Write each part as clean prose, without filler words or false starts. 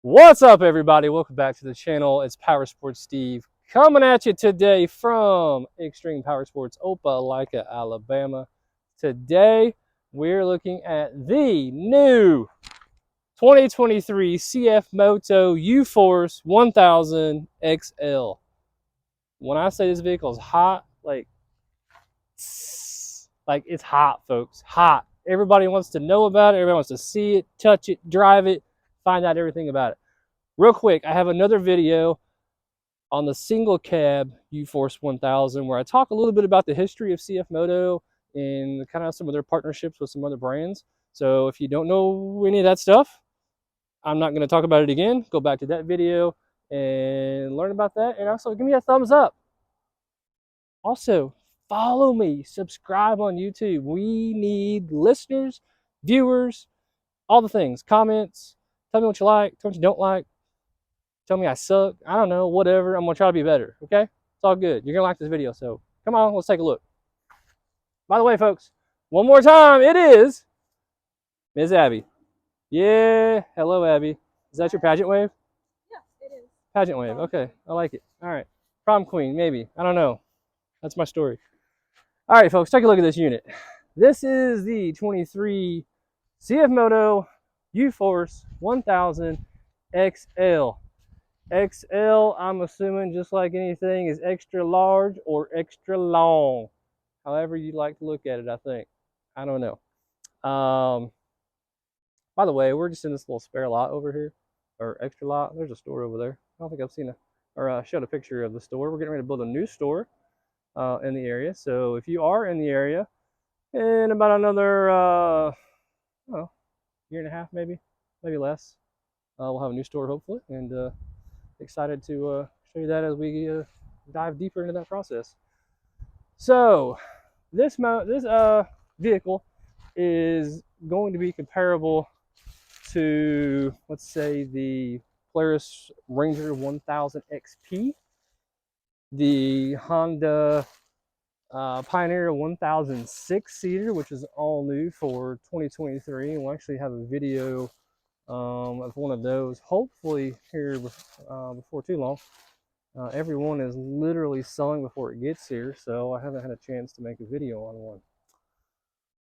What's up, everybody? Welcome back to the channel. It's Power Sports Steve coming at you today from Extreme Power Sports, Opelika, Alabama. Today, we're looking at the new 2023 CFMOTO UFORCE 1000 XL. When I say this vehicle is hot, like it's hot, folks. Hot. Everybody wants to know about it. Everybody wants to see it, touch it, drive it, find out everything about it. Real quick, I have another video on the single cab UFORCE 1000 where I talk a little bit about the history of CFMOTO and kind of some of their partnerships with some other brands. So if you don't know any of that stuff, I'm not going to talk about it again. Go back to that video and learn about that. And also give me a thumbs up. Also, follow me, subscribe on YouTube. We need listeners, viewers, all the things, comments. Tell me what you like, tell me what you don't like. Tell me I suck. I don't know, whatever. I'm going to try to be better, okay? It's all good. You're going to like this video, so come on, let's take a look. By the way, folks, one more time, it is Ms. Abby. Yeah, hello, Abby. Is that your pageant wave? Yeah, it is. Pageant wave, okay. I like it. All right. Prom queen, maybe. I don't know. That's my story. All right, folks, take a look at this unit. This is the 23 CFMOTO UFORCE 1000 XL. XL, I'm assuming, just like anything, is extra large or extra long. However you'd like to look at it, I think. I don't know. By the way, we're just in this little spare lot over here, or extra lot. There's a store over there. I don't think I've seen showed a picture of the store. We're getting ready to build a new store in the area. So if you are in the area, in about another, year and a half, maybe less, we'll have a new store hopefully, and excited to show you that as we dive deeper into that process. So this vehicle is going to be comparable to, let's say, the Polaris Ranger 1000 XP, the Honda Pioneer 1006 seater, which is all new for 2023, and we'll actually have a video of one of those hopefully here before too long. Everyone is literally selling before it gets here, so I haven't had a chance to make a video on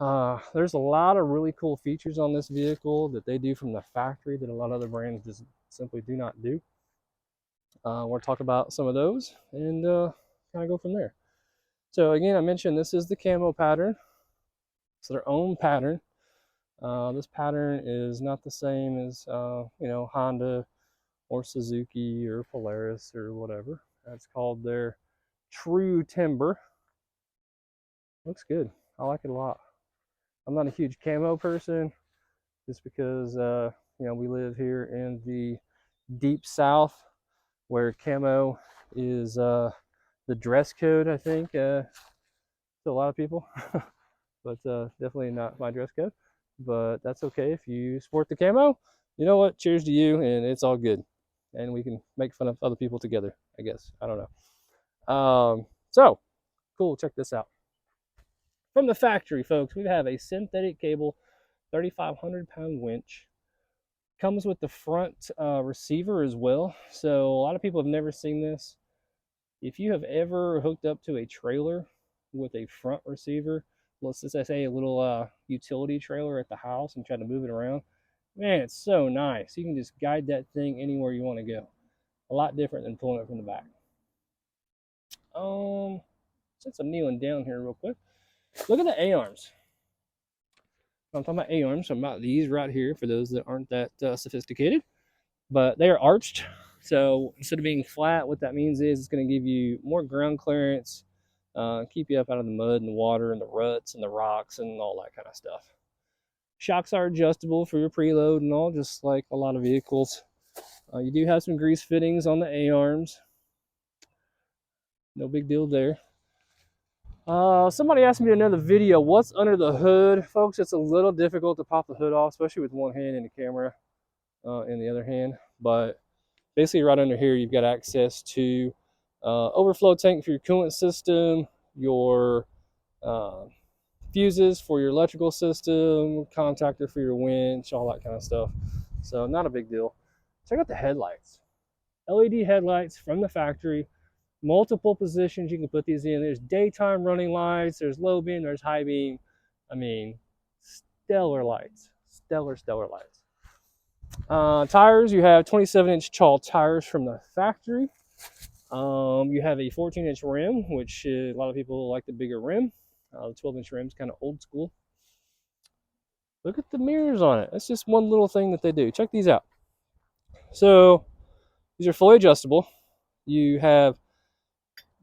one. There's a lot of really cool features on this vehicle that they do from the factory that a lot of other brands just simply do not do. We'll talk about some of those and kind of go from there. So again, I mentioned this is the camo pattern. It's their own pattern. This pattern is not the same as Honda or Suzuki or Polaris or whatever. That's called their True Timber. Looks good. I like it a lot. I'm not a huge camo person just because we live here in the deep south where camo is the dress code, I think, to a lot of people. But definitely not my dress code. But that's okay if you sport the camo. You know what? Cheers to you, and it's all good. And we can make fun of other people together, I guess. I don't know. So, cool. Check this out. From the factory, folks, we have a synthetic cable, 3,500-pound winch. Comes with the front receiver as well. So, a lot of people have never seen this. If you have ever hooked up to a trailer with a front receiver, let's just say a little utility trailer at the house and try to move it around, man, it's so nice. You can just guide that thing anywhere you want to go. A lot different than pulling it from the back. Since I'm kneeling down here real quick, look at the A-arms. I'm talking about A-arms. I'm about these right here for those that aren't that sophisticated. But they are arched. So instead of being flat, what that means is it's going to give you more ground clearance, keep you up out of the mud and the water and the ruts and the rocks and all that kind of stuff. Shocks are adjustable for your preload and all, just like a lot of vehicles. You do have some grease fittings on the A-arms. No big deal there. Somebody asked me in another video, what's under the hood? Folks, it's a little difficult to pop the hood off, especially with one hand and the camera in the other hand. But basically right under here, you've got access to overflow tank for your coolant system, your fuses for your electrical system, contactor for your winch, all that kind of stuff. So not a big deal. check out the headlights. LED headlights from the factory, multiple positions you can put these in. There's daytime running lights, there's low beam, there's high beam. I mean, stellar lights, stellar lights. Tires, you have 27-inch tall tires from the factory. You have a 14-inch rim, which a lot of people like the bigger rim. The 12-inch rim is kind of old school. Look at the mirrors on it. That's just one little thing that they do. Check these out. So these are fully adjustable. You have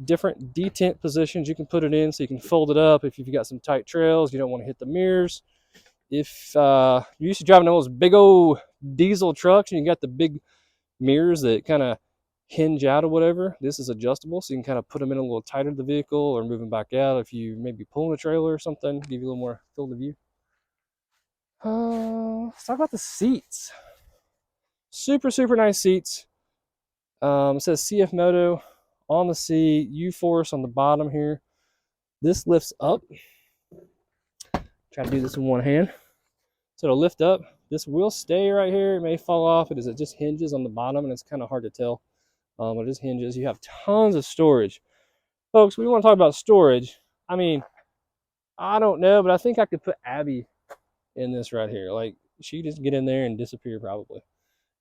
different detent positions you can put it in, so you can fold it up if you've got some tight trails, you don't want to hit the mirrors. If you're used to driving those big old diesel trucks and you got the big mirrors that kind of hinge out or whatever, this is adjustable, so you can kind of put them in a little tighter to the vehicle or move them back out if you maybe pulling a trailer or something, give you a little more field of view. Let's talk about the seats. Super nice seats. It says CFMOTO on the seat, UFORCE on the bottom here. This lifts up. Try to do this in one hand. So it'll lift up. This will stay right here. It may fall off. It just hinges on the bottom, and it's kind of hard to tell. It just hinges. You have tons of storage. Folks, we want to talk about storage. I mean, I don't know, but I think I could put Abby in this right here. Like, she just get in there and disappear probably.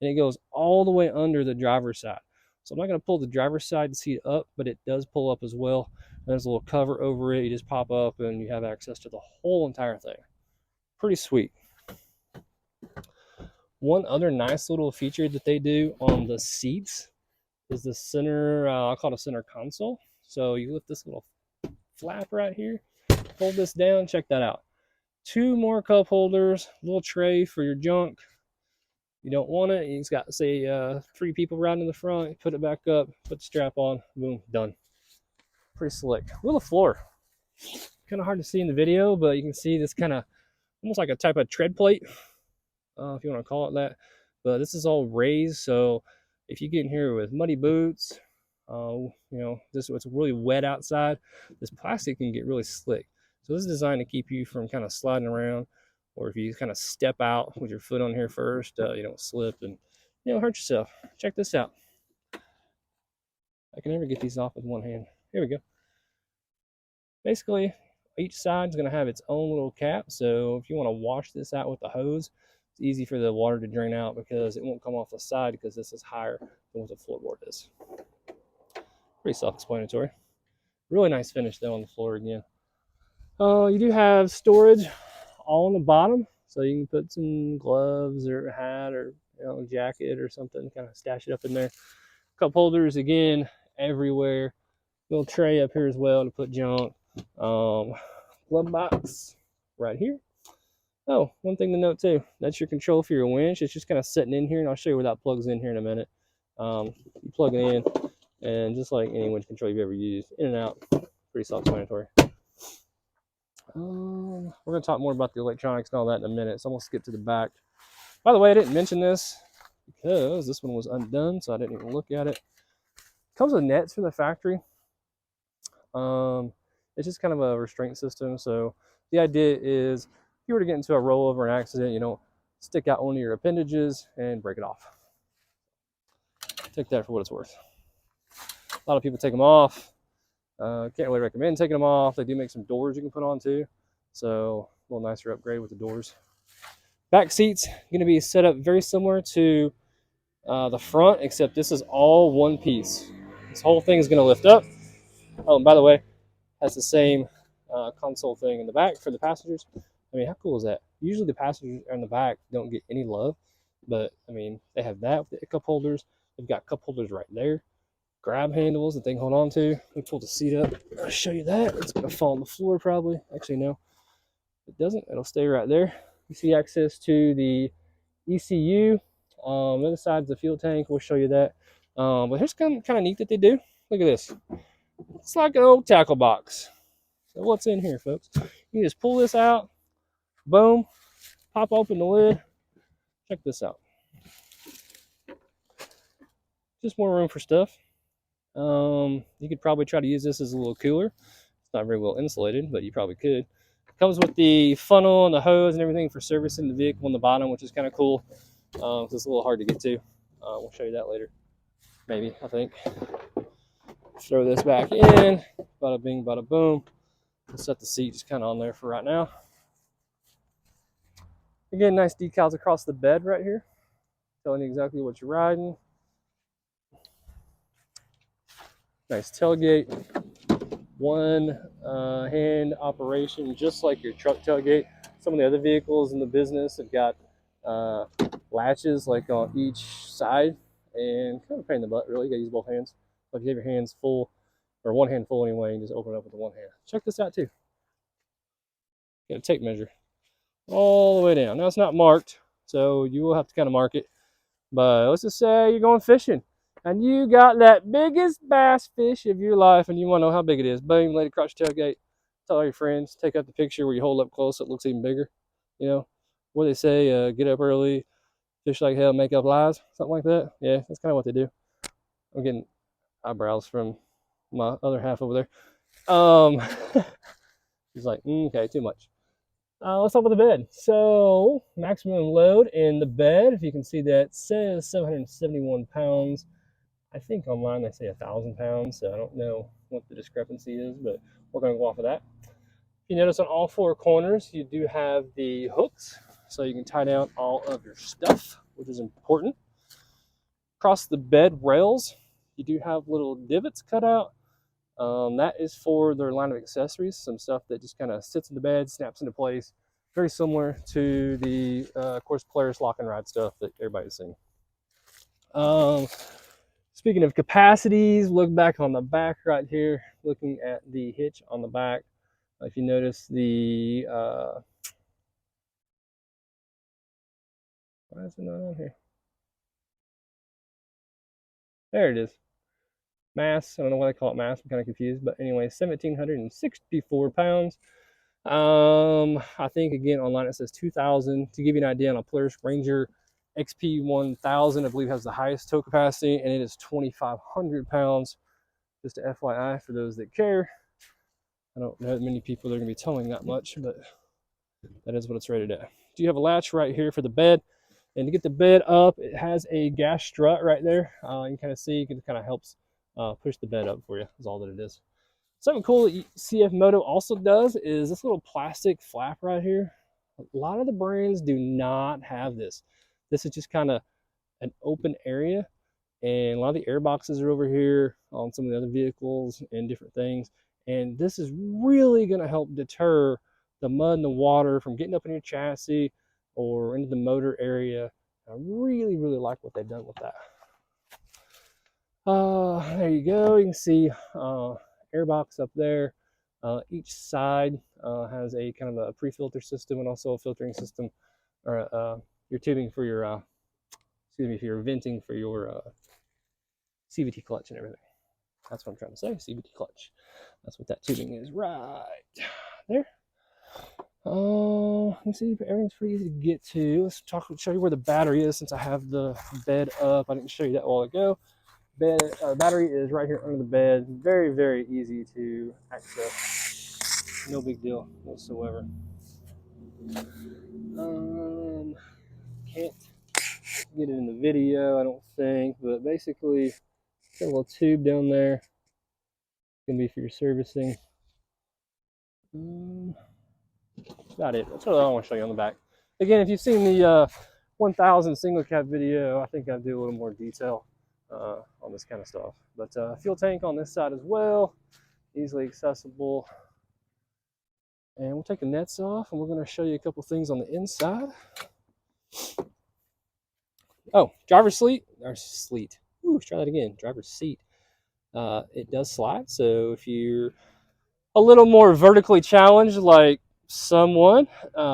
And it goes all the way under the driver's side. So I'm not going to pull the driver's side seat up, but it does pull up as well. There's a little cover over it. You just pop up and you have access to the whole entire thing. Pretty sweet. One other nice little feature that they do on the seats is the center, I'll call it a center console. So you lift this little flap right here, fold this down, check that out. 2 more cup holders, little tray for your junk. You don't want it, you've got, say, 3 people riding in the front, put it back up, put the strap on, boom, done. Pretty slick. Look at the floor. Kind of hard to see in the video, but you can see this kind of almost like a type of tread plate, if you want to call it that. But this is all raised, so if you get in here with muddy boots, you know, it's really wet outside, this plastic can get really slick. So this is designed to keep you from kind of sliding around, or if you kind of step out with your foot on here first, you don't slip and, you know, hurt yourself. Check this out. I can never get these off with one hand. Here we go. Basically, each side is going to have its own little cap, so if you want to wash this out with a hose, it's easy for the water to drain out because it won't come off the side because this is higher than what the floorboard is. Pretty self-explanatory. Really nice finish though on the floor again. You do have storage all on the bottom, so you can put some gloves or a hat or, you know, jacket or something, kind of stash it up in there. Cup holders again everywhere. Little tray up here as well to put junk. Glove box right here. Oh, one thing to note too, that's your control for your winch. It's just kind of sitting in here, and I'll show you where that plugs in here in a minute. You plug it in, and just like any winch control you've ever used, in and out, pretty self-explanatory. We're going to talk more about the electronics and all that in a minute, so I'm going to skip to the back. By the way, I didn't mention this because this one was undone, so I didn't even look at it. It comes with nets from the factory. It's just kind of a restraint system, so the idea is if you were to get into a rollover or an accident, you don't stick out one of your appendages and break it off. Take that for what it's worth. A lot of people take them off. Can't really recommend taking them off. They do make some doors you can put on too, so a little nicer upgrade with the doors. Back seats going to be set up very similar to the front, except this is all one piece. This whole thing is going to lift up. Oh, and by the way, has the same console thing in the back for the passengers. I mean, how cool is that? Usually the passengers in the back don't get any love, but I mean, they have that with the cup holders. They've got cup holders right there. Grab handles that they can hold on to. Let me pull the seat up. I'll show you that. It's going to fall on the floor probably. Actually, no. If it doesn't, it'll stay right there. You see access to the ECU. The other side's the fuel tank. We'll show you that. But here's kind of neat that they do. Look at this. It's like an old tackle box. So what's in here, folks? You just pull this out. Boom. Pop open the lid. Check this out. Just more room for stuff. You could probably try to use this as a little cooler. It's not very well insulated, but you probably could. It comes with the funnel and the hose and everything for servicing the vehicle on the bottom, which is kind of cool. It's a little hard to get to. We'll show you that later. Maybe, I think. Throw this back in. Bada bing, bada boom. We'll set the seat just kind of on there for right now. Again, nice decals across the bed right here, telling you exactly what you're riding. Nice tailgate. One hand operation, just like your truck tailgate. Some of the other vehicles in the business have got latches like on each side, and kind of a pain in the butt, really. You gotta use both hands. So if you have your hands full, or one hand full anyway, and just open it up with the one hand. Check this out too. Got a tape measure all the way down. Now it's not marked, so you will have to kind of mark it. But let's just say you're going fishing, and you got that biggest bass fish of your life, and you want to know how big it is. Boom, lay it across your tailgate. Tell all your friends. Take out the picture where you hold up close, so it looks even bigger. You know what they say? Get up early, fish like hell, make up lies, something like that. Yeah, that's kind of what they do. I'm getting eyebrows from my other half over there. He's like, okay, too much. Let's talk about the bed. So maximum load in the bed, if you can see that, says 771 pounds. I think online they say 1,000 pounds, so I don't know what the discrepancy is, but we're going to go off of that. If you notice on all four corners, you do have the hooks, so you can tie down all of your stuff, which is important. Across the bed rails, you do have little divots cut out. That is for their line of accessories, some stuff that just kind of sits in the bed, snaps into place. Very similar to the, of course, Polaris lock and ride stuff that everybody's seen. Speaking of capacities, look back on the back right here, looking at the hitch on the back. If you notice the, why is it not on here? There it is. Mass, I don't know why they call it mass, I'm kind of confused, but anyway, 1,764 pounds. I think again online it says 2,000. To give you an idea, on a Polaris Ranger XP 1000, I believe has the highest tow capacity, and it is 2,500 pounds. Just a FYI for those that care. I don't know many people that are going to be towing that much, but that is what it's rated at. Do you have a latch right here for the bed? And to get the bed up, it has a gas strut right there. You can kind of see, it kind of helps push the bed up for you, is all that it is. Something cool that CFMOTO also does is this little plastic flap right here. A lot of the brands do not have this. This is just kind of an open area, and a lot of the air boxes are over here on some of the other vehicles and different things. And this is really going to help deter the mud and the water from getting up in your chassis or into the motor area. I really, really like what they've done with that. There you go. You can see airbox up there. Each side has a kind of a pre-filter system and also a filtering system, or your tubing for your, for your venting for your CVT clutch and everything. That's what I'm trying to say, CVT clutch. That's what that tubing is right there. You see, everything's pretty easy to get to. Let's show you where the battery is since I have the bed up. I didn't show you that a while ago. Battery is right here under the bed. Very, very easy to access. No big deal whatsoever. Can't get it in the video, I don't think, but basically, got a little tube down there. It's gonna be for your servicing. That's about it. That's what I want to show you on the back. Again, if you've seen the 1000 single cab video, I think I do a little more detail on this kind of stuff. But fuel tank on this side as well, easily accessible. And we'll take the nets off, and we're going to show you a couple things on the inside. Oh, driver's seat, or sleet. Ooh, let's try that again. Driver's seat. It does slide, so if you're a little more vertically challenged, like someone,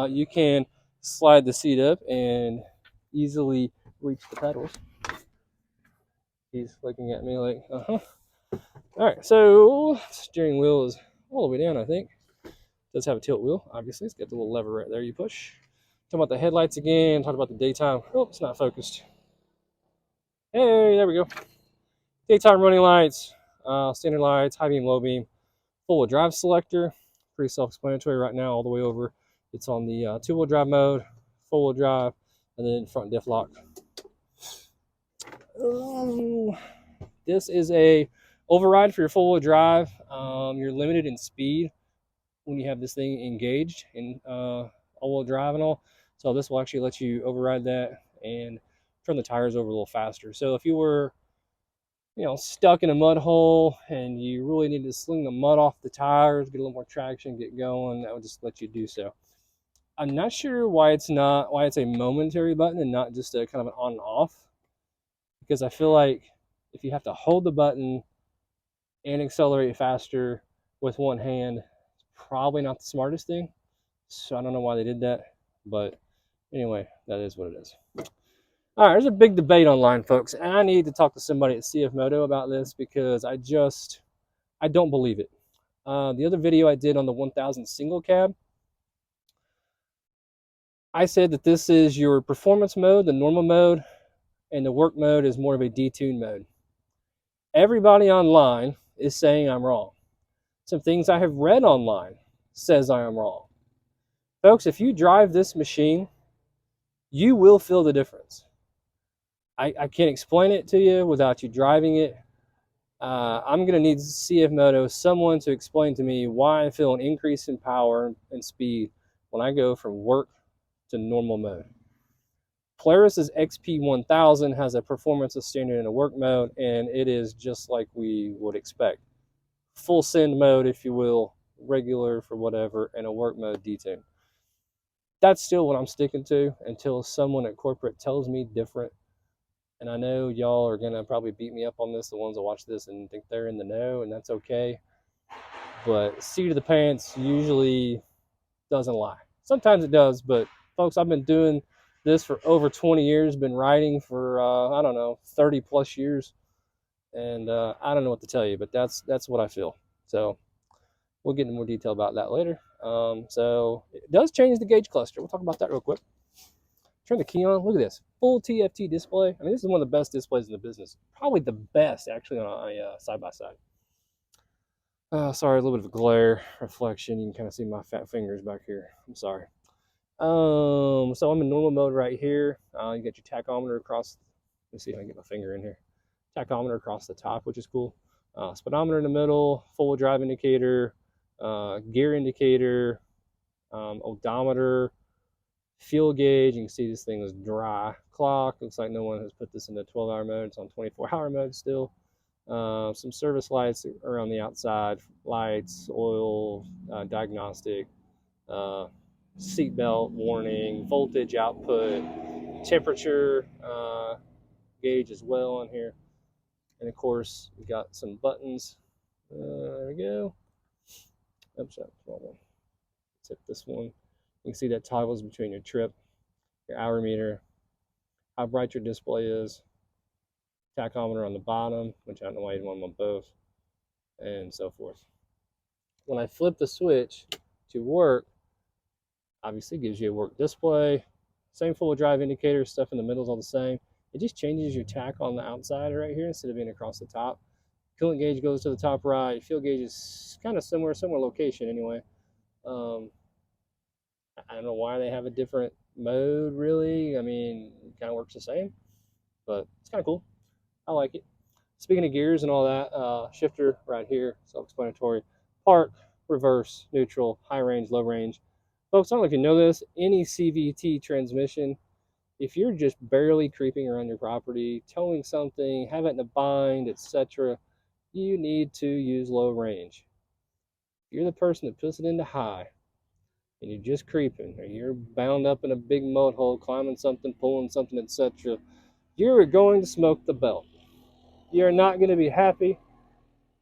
you can slide the seat up and easily reach the pedals. He's looking at me like, uh-huh. All right, so steering wheel is all the way down, I think. It does have a tilt wheel, obviously. It's got the little lever right there you push. Talk about the headlights again. Talk about the daytime. Oh, it's not focused. Hey, there we go. Daytime running lights, standard lights, high beam, low beam, full-wheel drive selector. Pretty self-explanatory right now all the way over. It's on the two-wheel drive mode, full-wheel drive, and then front diff lock. This is a override for your four-wheel drive. You're limited in speed when you have this thing engaged in all-wheel drive and all. So this will actually let you override that and turn the tires over a little faster. So if you were, stuck in a mud hole and you really need to sling the mud off the tires, get a little more traction, get going, that would just let you do so. I'm not sure why it's a momentary button and not just a kind of an on and off, because I feel like if you have to hold the button and accelerate faster with one hand, it's probably not the smartest thing. So I don't know why they did that, but anyway, that is what it is. All right, there's a big debate online, folks, and I need to talk to somebody at CFMOTO about this because I don't believe it. The other video I did on the 1000 single cab, I said that this is your performance mode, the normal mode, and the work mode is more of a detune mode. Everybody online is saying I'm wrong. Some things I have read online says I am wrong. Folks, if you drive this machine, you will feel the difference. I can't explain it to you without you driving it. I'm going to need CFMOTO, someone to explain to me why I feel an increase in power and speed when I go from work to normal mode. Polaris's XP1000 has a performance of standard in a work mode, and it is just like we would expect. Full send mode, if you will, regular for whatever, and a work mode detune. That's still what I'm sticking to until someone at corporate tells me different. And I know y'all are going to probably beat me up on this, the ones that watch this and think they're in the know, and that's okay. But seat of the pants usually doesn't lie. Sometimes it does, but folks, I've been doing this for over 20 years, been riding for, 30 plus years. And I don't know what to tell you, but that's what I feel. So we'll get into more detail about that later. So it does change the gauge cluster. We'll talk about that real quick. Turn the key on. Look at this. Full TFT display. I mean, this is one of the best displays in the business. Probably the best, actually, on a side-by-side. Sorry, a little bit of a glare reflection. You can kind of see my fat fingers back here. I'm sorry. So I'm in normal mode right here. You got your tachometer across. Let's see if I can get my finger in here. Tachometer across the top, which is cool. Speedometer in the middle. Full drive indicator. Gear indicator. Odometer. Fuel gauge. You can see this thing is dry. Clock. Looks like no one has put this into 12-hour mode. It's on 24-hour mode still. Some service lights around the outside. Lights, oil, diagnostic. Seatbelt warning. Voltage output. Temperature gauge as well on here. And of course, we got some buttons. There we go. Oops, that's the wrong one. Let's hit this one. You can see that toggles between your trip, your hour meter, how bright your display is, tachometer on the bottom, which I don't know why you'd want them on both, and so forth. When I flip the switch to work, obviously gives you a work display. Same full drive indicator, stuff in the middle is all the same. It just changes your tach on the outside right here instead of being across the top. Coolant gauge goes to the top right. Fuel gauge is kind of similar location anyway. I don't know why they have a different mode, really. I mean, it kind of works the same, but it's kind of cool. I like it. Speaking of gears and all that, shifter right here, self-explanatory. Park, reverse, neutral, high range, low range. Folks, I don't know if you know this, any CVT transmission, if you're just barely creeping around your property, towing something, have it in a bind, etc., you need to use low range. If you're the person that puts it into high, and you're just creeping, or you're bound up in a big mud hole, climbing something, pulling something, etc., you're going to smoke the belt. You're not going to be happy.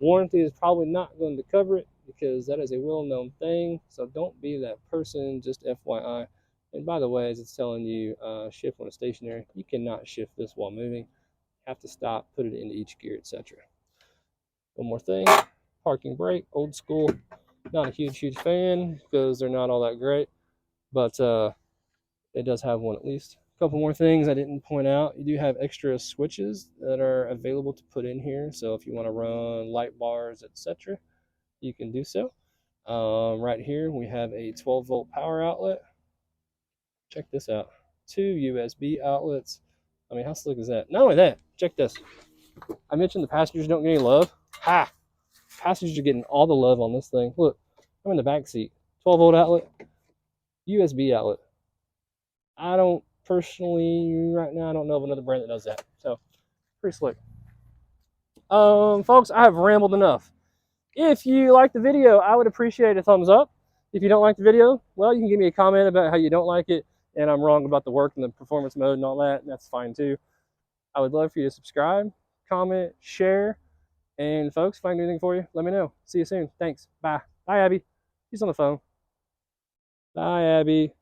Warranty is probably not going to cover it because that is a well-known thing. So don't be that person, just FYI. And by the way, as it's telling you, shift when it's stationary, you cannot shift this while moving. You have to stop, put it into each gear, etc. One more thing, parking brake, old school. Not a huge fan because they're not all that great, but it does have one at least. A couple more things I didn't point out. You do have extra switches that are available to put in here. So if you want to run light bars, etc., you can do so. Right here, we have a 12-volt power outlet. Check this out. 2 USB outlets, I mean, how slick is that? Not only that, check this. I mentioned the passengers don't get any love. Ha! Passengers are getting all the love on this thing. Look, I'm in the back seat. 12-volt outlet, USB outlet. I don't personally, right now, I don't know of another brand that does that. So, pretty slick. Folks, I have rambled enough. If you like the video, I would appreciate a thumbs up. If you don't like the video, well, you can give me a comment about how you don't like it, and I'm wrong about the work and the performance mode and all that. That's fine too. I would love for you to subscribe, comment, share, and folks, if I can do anything for you, let me know. See you soon. Thanks. Bye. Bye, Abby. She's on the phone. Bye, Abby.